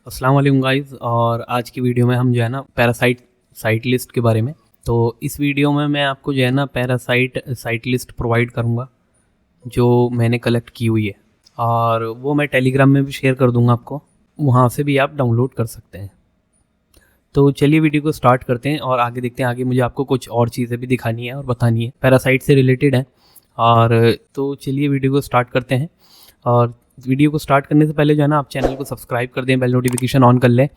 अस्सलाम वालेकुम गाइस। और आज की वीडियो में हम जो है ना पैरासाइट साइट लिस्ट के बारे में, तो इस वीडियो में मैं आपको जो है ना पैरासाइट साइट लिस्ट प्रोवाइड करूँगा जो मैंने कलेक्ट की हुई है, और वो मैं टेलीग्राम में भी शेयर कर दूँगा आपको, वहाँ से भी आप डाउनलोड कर सकते हैं। तो चलिए वीडियो को स्टार्ट करते हैं और आगे देखते हैं। आगे मुझे आपको कुछ और चीज़ें भी दिखानी है और बतानी है, पैरासाइट से रिलेटेड है। और तो चलिए वीडियो को स्टार्ट करते हैं। और वीडियो को स्टार्ट करने से पहले जो है ना आप चैनल को सब्सक्राइब कर दें, बेल नोटिफिकेशन ऑन कर लें,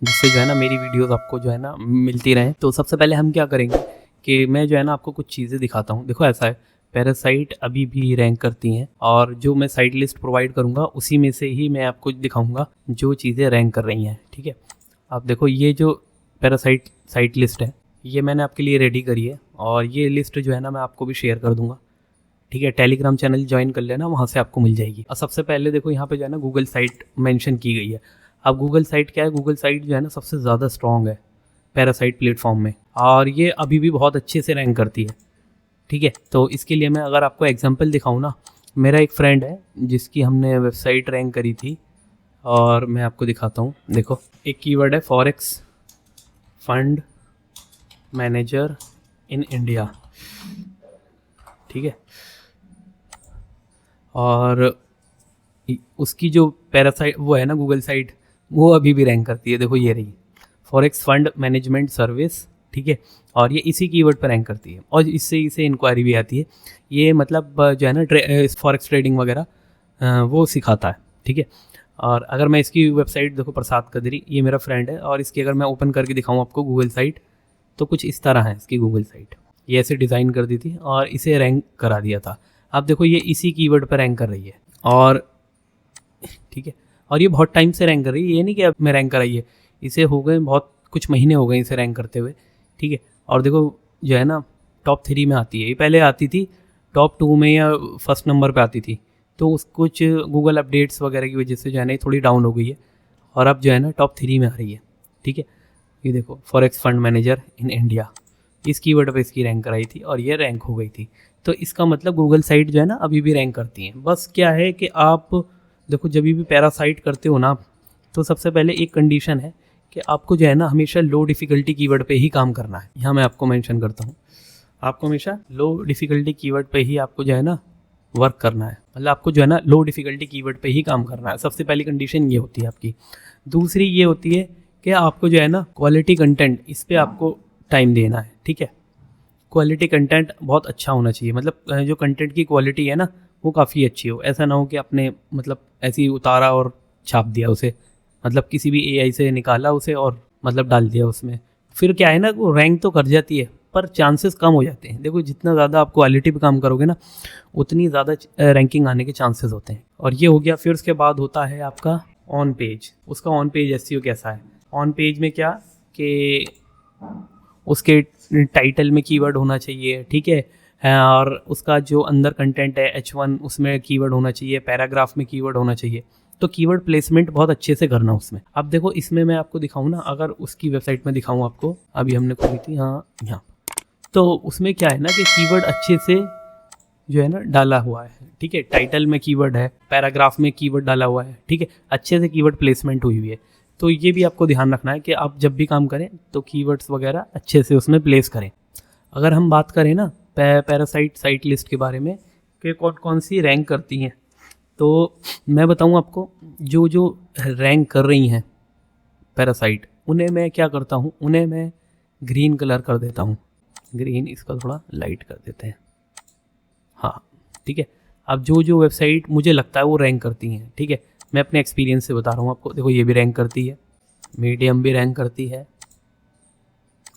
जिससे जो है ना मेरी वीडियोस आपको जो है ना मिलती रहें। तो सबसे पहले हम क्या करेंगे कि मैं जो है ना आपको कुछ चीज़ें दिखाता हूँ। देखो ऐसा है, पैरासाइट अभी भी रैंक करती हैं, और जो मैं साइट लिस्ट प्रोवाइड करूँगा उसी में से ही मैं आपको दिखाऊँगा जो चीज़ें रैंक कर रही हैं। ठीक है, आप देखो ये जो पैरासाइट साइट लिस्ट है ये मैंने आपके लिए रेडी करी है, और ये लिस्ट जो है ना मैं आपको भी शेयर कर दूँगा। ठीक है, टेलीग्राम चैनल ज्वाइन कर लेना, वहाँ से आपको मिल जाएगी। और सबसे पहले देखो यहाँ पे जो है ना गूगल साइट मेंशन की गई है। अब गूगल साइट क्या है, गूगल साइट जो है ना सबसे ज़्यादा स्ट्रॉन्ग है पैरासाइट प्लेटफॉर्म में, और ये अभी भी बहुत अच्छे से रैंक करती है। ठीक है, तो इसके लिए मैं अगर आपको एग्जांपल दिखाऊँ ना, मेरा एक फ्रेंड है जिसकी हमने वेबसाइट रैंक करी थी, और मैं आपको दिखाता हूँ। देखो एक कीवर्ड है forex fund manager in India. ठीक है, और उसकी जो पैरासाइट वो है ना गूगल साइट, वो अभी भी रैंक करती है। देखो ये रही फॉरेक्स फंड मैनेजमेंट सर्विस। ठीक है, और ये इसी कीवर्ड पर रैंक करती है, और इससे इसे इंक्वायरी भी आती है। ये मतलब जो है ना फॉरेक्स ट्रेडिंग वगैरह वो सिखाता है। ठीक है, और अगर मैं इसकी वेबसाइट देखो, प्रसाद कदरी, ये मेरा फ्रेंड है, और इसकी अगर मैं ओपन करके दिखाऊँ आपको गूगल साइट, तो कुछ इस तरह है इसकी गूगल साइट। ये ऐसे डिज़ाइन कर दी थी और इसे रैंक करा दिया था। आप देखो ये इसी कीवर्ड पर रैंक कर रही है, और ठीक है, और ये बहुत टाइम से रैंक कर रही है, ये नहीं कि अब मैं रैंक कराई है, इसे हो गए बहुत कुछ महीने हो गए इसे रैंक करते हुए। ठीक है, और देखो जो है ना टॉप 3 में आती है। ये पहले आती थी टॉप 2 में या फर्स्ट नंबर पे आती थी, तो उस कुछ गूगल अपडेट्स वगैरह की वजह से जो है ना थोड़ी डाउन हो गई है, और अब जो है ना टॉप 3 में आ रही है। ठीक है, ये देखो forex fund manager in India, इस कीवर्ड पे इसकी रैंक कराई थी और ये रैंक हो गई थी। तो इसका मतलब गूगल साइट जो है ना अभी भी रैंक करती हैं। बस क्या है कि आप देखो जब भी पैरासाइट करते हो ना, तो सबसे पहले एक कंडीशन है कि आपको जो है ना हमेशा लो डिफ़िकल्टी कीवर्ड पे ही काम करना है। यहाँ मैं आपको मेंशन करता हूँ, आपको हमेशा लो डिफ़िकल्टी कीवर्ड पे ही आपको जो है ना वर्क करना है। मतलब आपको जो है ना लो डिफ़िकल्टी कीवर्ड पे ही काम करना है। सबसे पहली कंडीशन ये होती है आपकी। दूसरी ये होती है कि आपको जो है ना क्वालिटी कंटेंट, इस पर आपको टाइम देना है। ठीक है, क्वालिटी कंटेंट बहुत अच्छा होना चाहिए, मतलब जो कंटेंट की क्वालिटी है ना वो काफ़ी अच्छी हो। ऐसा ना हो कि आपने मतलब ऐसे ही उतारा और छाप दिया उसे, मतलब किसी भी एआई से निकाला उसे और मतलब डाल दिया उसमें। फिर क्या है ना, वो रैंक तो कर जाती है पर चांसेस कम हो जाते हैं। देखो जितना ज़्यादा आप क्वालिटी पे काम करोगे ना, उतनी ज़्यादा रैंकिंग आने के चांसेस होते हैं। और ये हो गया। फिर उसके बाद होता है आपका ऑन पेज। उसका ऑन पेज एसईओ कैसा है? ऑन पेज में क्या कि उसके टाइटल में कीवर्ड होना चाहिए। ठीक है, और उसका जो अंदर कंटेंट है H1 उसमें कीवर्ड होना चाहिए, पैराग्राफ में कीवर्ड होना चाहिए। तो कीवर्ड प्लेसमेंट बहुत अच्छे से करना उसमें। अब देखो इसमें मैं आपको दिखाऊं ना, अगर उसकी वेबसाइट में दिखाऊं आपको, अभी हमने खोली थी हाँ यहाँ, तो उसमें क्या है ना कि कीवर्ड अच्छे से जो है ना डाला हुआ है। ठीक है, टाइटल में कीवर्ड है, पैराग्राफ में कीवर्ड डाला हुआ है। ठीक है, अच्छे से कीवर्ड प्लेसमेंट हुई हुई है। तो ये भी आपको ध्यान रखना है कि आप जब भी काम करें तो कीवर्ड्स वगैरह अच्छे से उसमें प्लेस करें। अगर हम बात करें ना पैरासाइट साइट लिस्ट के बारे में कि कौन कौन सी रैंक करती हैं, तो मैं बताऊं आपको, जो जो रैंक कर रही हैं पैरासाइट, उन्हें मैं क्या करता हूं, उन्हें मैं ग्रीन कलर कर देता हूं। ग्रीन, इसका थोड़ा लाइट कर देते हैं। हाँ ठीक है, अब जो जो वेबसाइट मुझे लगता है वो रैंक करती हैं, ठीक है, मैं अपने एक्सपीरियंस से बता रहा हूँ आपको। देखो ये भी रैंक करती है, मीडियम भी रैंक करती है,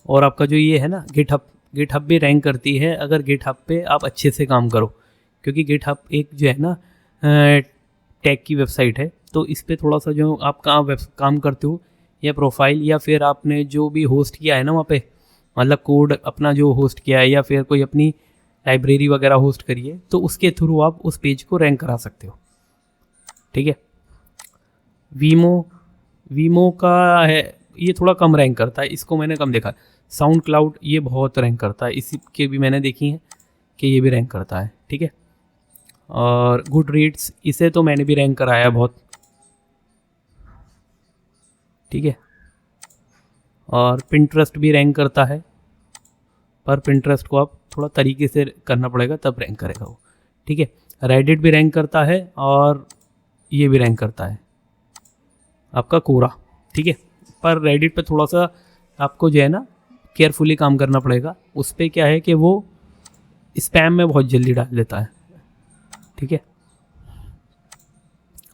और आपका जो ये है ना गिटहब, गिटहब भी रैंक करती है अगर गिटहब पे आप अच्छे से काम करो। क्योंकि गिटहब एक जो है ना टैग की वेबसाइट है, तो इस पर थोड़ा सा जो आप काम करते हो, या प्रोफाइल, या फिर आपने जो भी होस्ट किया है ना वहाँ पे, मतलब कोड अपना जो होस्ट किया है, या फिर कोई अपनी लाइब्रेरी वगैरह होस्ट करिए, तो उसके थ्रू आप उस पेज को रैंक करा सकते हो। ठीक है, वीमो, वीमो का है, ये थोड़ा कम रैंक करता है, इसको मैंने कम देखा। साउंड क्लाउड ये बहुत रैंक करता है, इसी के भी मैंने देखी है कि ये भी रैंक करता है। ठीक है, और गुड रीड्स, इसे तो मैंने भी रैंक कराया बहुत। ठीक है। और पिंटरेस्ट भी रैंक करता है, पर पिंटरेस्ट को आप थोड़ा तरीके से करना पड़ेगा तब रैंक करेगा वो, ठीक है। रेडिट भी रैंक करता है और ये भी रैंक करता है आपका कोरा, ठीक है। पर रेडिट पे थोड़ा सा आपको जो है ना केयरफुली काम करना पड़ेगा। उस पर क्या है कि वो स्पैम में बहुत जल्दी डाल देता है, ठीक है।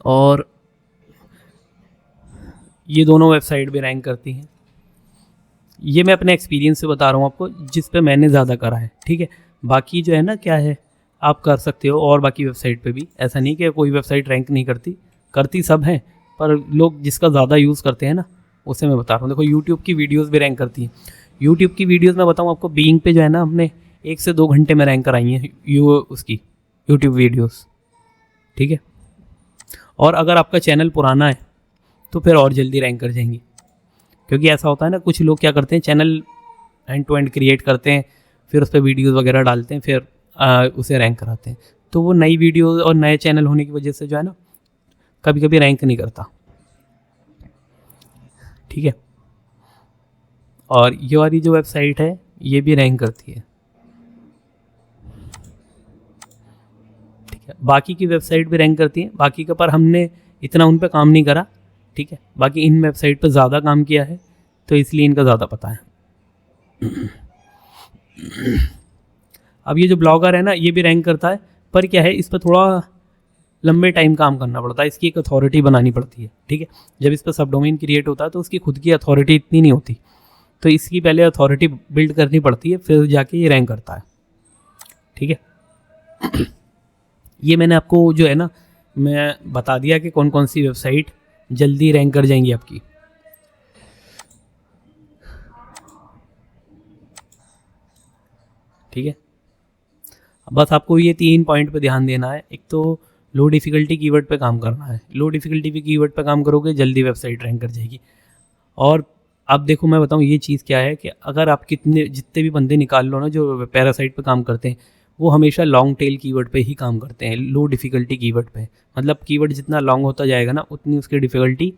और ये दोनों वेबसाइट भी रैंक करती हैं। ये मैं अपने एक्सपीरियंस से बता रहा हूँ आपको, जिस पे मैंने ज़्यादा करा है, ठीक है। बाकी जो है ना क्या है, आप कर सकते हो और बाकी वेबसाइट पे भी, ऐसा नहीं कि कोई वेबसाइट रैंक नहीं करती, करती सब हैं, पर लोग जिसका ज़्यादा यूज़ करते हैं ना उसे मैं बता रहा हूँ। देखो यूट्यूब की वीडियोज़ भी रैंक करती हैं। यूट्यूब की वीडियोज़ मैं बताऊँ आपको, बीइंग पे जो है ना हमने 1 से 2 घंटे में रैंक कराई हैं उसकी यूट्यूब वीडियोज़, ठीक है। और अगर आपका चैनल पुराना है तो फिर और जल्दी रैंक कर जाएंगी, क्योंकि ऐसा होता है ना, कुछ लोग क्या करते हैं, channel end to end create करते हैं, फिर उस पर वीडियोज़ वगैरह डालते हैं, फिर उसे रैंक कराते हैं। तो वो नई वीडियो और नए चैनल होने की वजह से जो है ना कभी कभी रैंक नहीं करता, ठीक है। और ये वाली जो वेबसाइट है ये भी रैंक करती है, ठीक है। बाकी की वेबसाइट भी रैंक करती है, बाकी का पर हमने इतना उन पर काम नहीं करा, ठीक है। बाकी इन वेबसाइट पर ज़्यादा काम किया है तो इसलिए इनका ज़्यादा पता है। अब ये जो ब्लॉगर है ना ये भी रैंक करता है, पर क्या है, इस पर थोड़ा लंबे टाइम काम करना पड़ता है, इसकी एक अथॉरिटी बनानी पड़ती है, ठीक है। जब इस पर सब डोमेन क्रिएट होता है तो उसकी खुद की अथॉरिटी इतनी नहीं होती, तो इसकी पहले अथॉरिटी बिल्ड करनी पड़ती है, फिर जाके ये रैंक करता है, ठीक है। ये मैंने आपको जो है ना मैं बता दिया कि कौन कौन सी वेबसाइट जल्दी रैंक कर जाएंगी आपकी, ठीक है। बस आपको ये 3 पॉइंट पे ध्यान देना है। एक तो लो डिफ़िकल्टी कीवर्ड पे काम करना है, लो डिफ़िकल्टी पे कीवर्ड पे काम करोगे जल्दी वेबसाइट रैंक कर जाएगी। और अब देखो मैं बताऊँ ये चीज़ क्या है कि अगर आप जितने भी बंदे निकाल लो ना जो पैरासाइट पे काम करते हैं, वो हमेशा लॉन्ग टेल कीवर्ड पे ही काम करते हैं, लो डिफ़िकल्टी कीवर्ड पे। मतलब कीवर्ड जितना लॉन्ग होता जाएगा ना उतनी उसकी डिफ़िकल्टी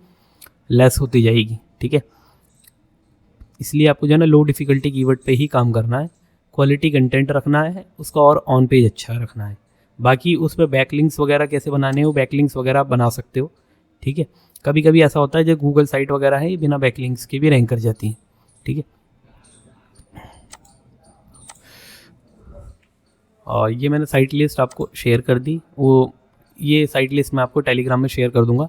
लेस होती जाएगी, ठीक है। इसलिए आपको जो है ना लो डिफ़िकल्टी कीवर्ड पे ही काम करना है, क्वालिटी कंटेंट रखना है उसका और ऑन पेज अच्छा रखना है। बाकी उस पर बैकलिंक्स वगैरह कैसे बनाने हो, बैकलिंक्स वगैरह आप बना सकते हो, ठीक है। कभी कभी ऐसा होता है जो गूगल साइट वगैरह है ये बिना बैकलिंक्स के भी रैंक कर जाती हैं, ठीक है। और ये मैंने साइट लिस्ट आपको शेयर कर दी, वो ये साइट लिस्ट मैं आपको टेलीग्राम में शेयर कर दूंगा।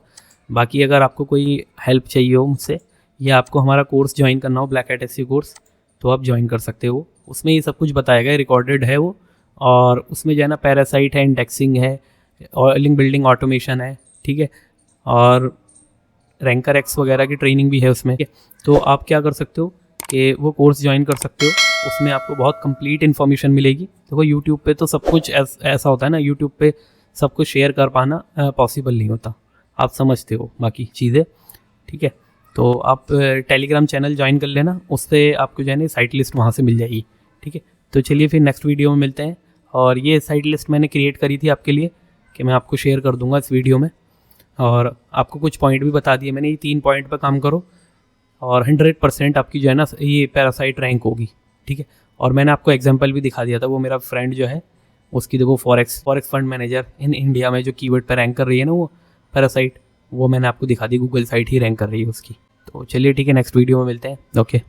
बाकी अगर आपको कोई हेल्प चाहिए हो मुझसे या आपको हमारा कोर्स ज्वाइन करना हो ब्लैक हैट एसईओ कोर्स, तो आप ज्वाइन कर सकते हो। उसमें ये सब कुछ बताया गया, रिकॉर्डेड है वो, और उसमें जो है ना पैरासाइट है, इंडेक्सिंग है, और लिंक बिल्डिंग ऑटोमेशन है, ठीक है। और रैंकर एक्स वगैरह की ट्रेनिंग भी है उसमें। तो आप क्या कर सकते हो कि वो कोर्स ज्वाइन कर सकते हो, उसमें आपको बहुत कंप्लीट इन्फॉर्मेशन मिलेगी। देखो यूट्यूब पे तो सब कुछ ऐसा होता है ना, यूट्यूब पे सब कुछ शेयर कर पाना पॉसिबल नहीं होता, आप समझते हो बाकी चीज़ें, ठीक है। तो आप टेलीग्राम चैनल ज्वाइन कर लेना, उससे आपको जो है ना साइट लिस्ट वहाँ से मिल जाएगी, ठीक है। तो चलिए फिर नेक्स्ट वीडियो में मिलते हैं। और ये साइट लिस्ट मैंने क्रिएट करी थी आपके लिए कि मैं आपको शेयर कर दूंगा इस वीडियो में, और आपको कुछ पॉइंट भी बता दिए मैंने, ये 3 पॉइंट पर काम करो और 100% आपकी जो है ना ये पैरासाइट रैंक होगी, ठीक है। और मैंने आपको एग्जांपल भी दिखा दिया था, वो मेरा फ्रेंड जो है उसकी देखो forex fund manager in India में जो कीवर्ड पर रैंक कर रही है ना वो पैरासाइट, वो मैंने आपको दिखा दी, गूगल साइट ही रैंक कर रही है उसकी। तो चलिए ठीक है, नेक्स्ट वीडियो में मिलते हैं, ओके।